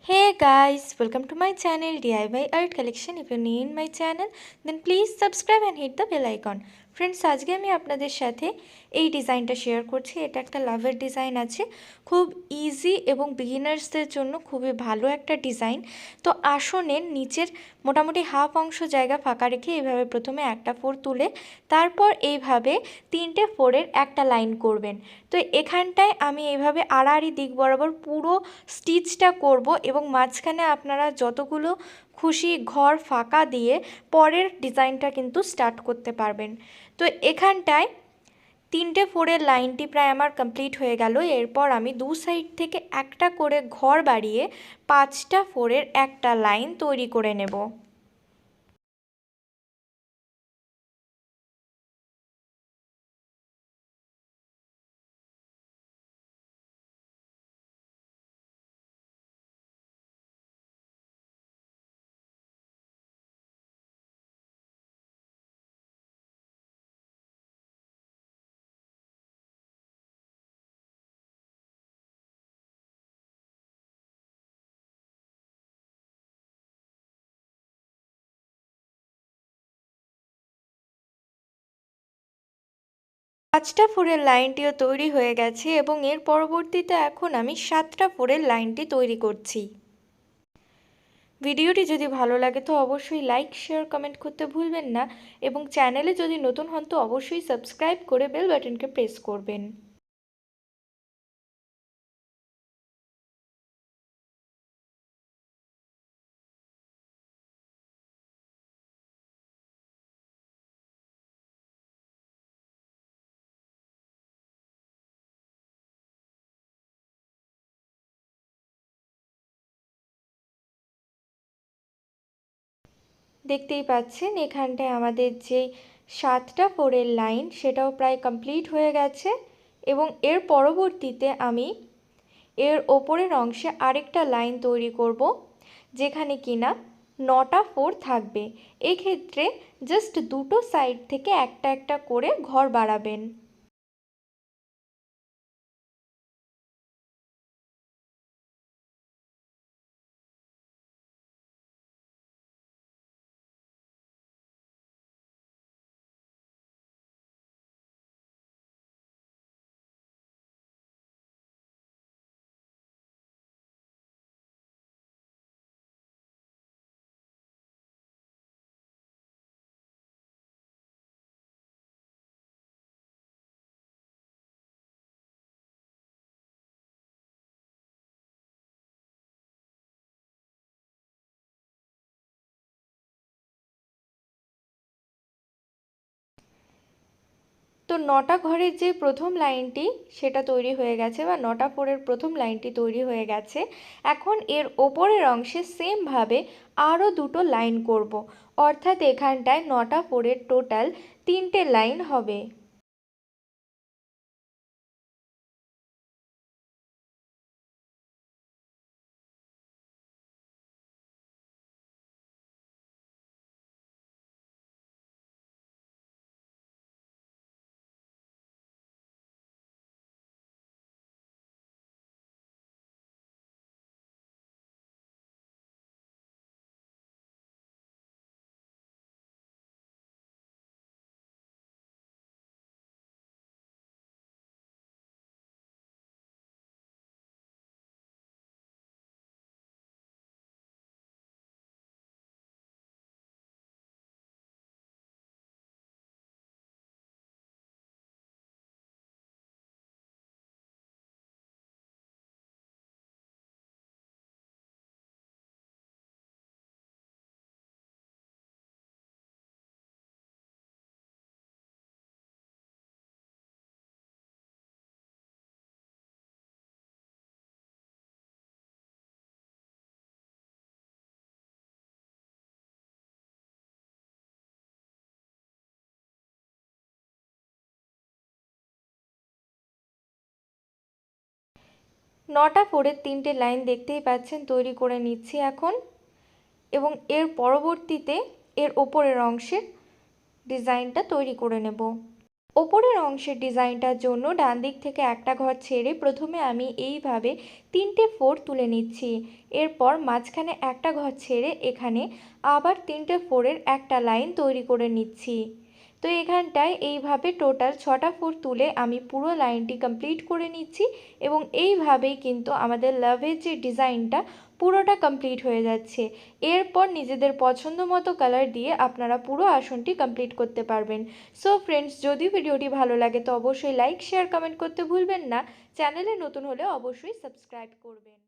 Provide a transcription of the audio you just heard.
Hey guys, welcome to my channel DIY Art Collection. If you're new in my channel, then please subscribe and hit the bell icon. Friends, আজকে আমি আপনাদের সাথে এই ডিজাইনটা share করছি। এটা একটা লাভের ডিজাইন আছে, খুব ইজি এবং বিগিনার্সদের জন্য খুবই ভালো একটা ডিজাইন। তো আসনের নিচের মোটামুটি হাফ অংশ জায়গা ফাঁকা রেখে এইভাবে প্রথমে একটা ফোর তুলে তারপর এইভাবে তিনটে ফোরের একটা লাইন করবেন। তো এখানটায় আমি এইভাবে আড়াআড়ি দিক বরাবর পুরো স্টিচটা করব এবং মাঝখানে আপনারা যতগুলো খুশি ঘর ফাঁকা দিয়ে পরের ডিজাইনটা কিন্তু স্টার্ট করতে পারবেন। তো এখানটায় তিনটে ফোরের লাইনটি প্রায় আমার কমপ্লিট হয়ে গেল। এরপর আমি দু সাইড থেকে একটা করে ঘর বাড়িয়ে পাঁচটা ফোরের একটা লাইন তৈরি করে নেব। পাঁচটা ফোরের লাইনটিও তৈরি হয়ে গেছে এবং এর পরবর্তীতে এখন আমি সাতটা ফোরের লাইনটি তৈরি করছি। ভিডিওটি যদি ভালো লাগে তো অবশ্যই লাইক শেয়ার কমেন্ট করতে ভুলবেন না এবং চ্যানেলে যদি নতুন হন তো অবশ্যই সাবস্ক্রাইব করে বেল বাটনকে প্রেস করবেন। দেখতেই পাচ্ছেন এখানটায় আমাদের যে সাতটা ফোরের লাইন সেটাও প্রায় কমপ্লিট হয়ে গেছে এবং এর পরবর্তীতে আমি এর ওপরের অংশে আরেকটা লাইন তৈরি করব যেখানে কিনা নটা ফোর থাকবে। এক্ষেত্রে জাস্ট দুটো সাইড থেকে একটা একটা করে ঘর বাড়াবেন। তো নটা ঘরের যে প্রথম লাইনটি সেটা তৈরি হয়ে গেছে বা নটা ফোরের প্রথম লাইনটি তৈরি হয়ে গেছে। এখন এর ওপরের অংশে সেমভাবে আরও দুটো লাইন করব, অর্থাৎ এখানটায় নটা ফোরের টোটাল তিনটে লাইন হবে। নটা ফোরের তিনটে লাইন দেখতেই পাচ্ছেন তৈরি করে নিচ্ছি এখন এবং এর পরবর্তীতে এর ওপরের অংশের ডিজাইনটা তৈরি করে নেব। ওপরের অংশের ডিজাইনটার জন্য ডান দিক থেকে একটা ঘর ছেড়ে প্রথমে আমি এইভাবে 3টে 4 তুলে নিচ্ছি। এরপর মাঝখানে একটা ঘর ছেড়ে এখানে আবার 3টে 4-এর একটা লাইন তৈরি করে নিচ্ছি। তো এখানটায় এইভাবে টোটাল 6টা 4 তুলে আমি পুরো লাইনটি কমপ্লিট করে নিচ্ছি এবং এইভাবেই কিন্তু আমাদের লাভের যে ডিজাইনটা পুরোটা কমপ্লিট হয়ে যাচ্ছে। এরপর নিজেদের পছন্দ মতো কালার দিয়ে আপনারা পুরো আসনটি কমপ্লিট করতে পারবেন। সো ফ্রেন্ডস, যদি ভিডিওটি ভালো লাগে তো অবশ্যই লাইক, শেয়ার, কমেন্ট করতে ভুলবেন না। চ্যানেলে নতুন হলে অবশ্যই সাবস্ক্রাইব করবেন।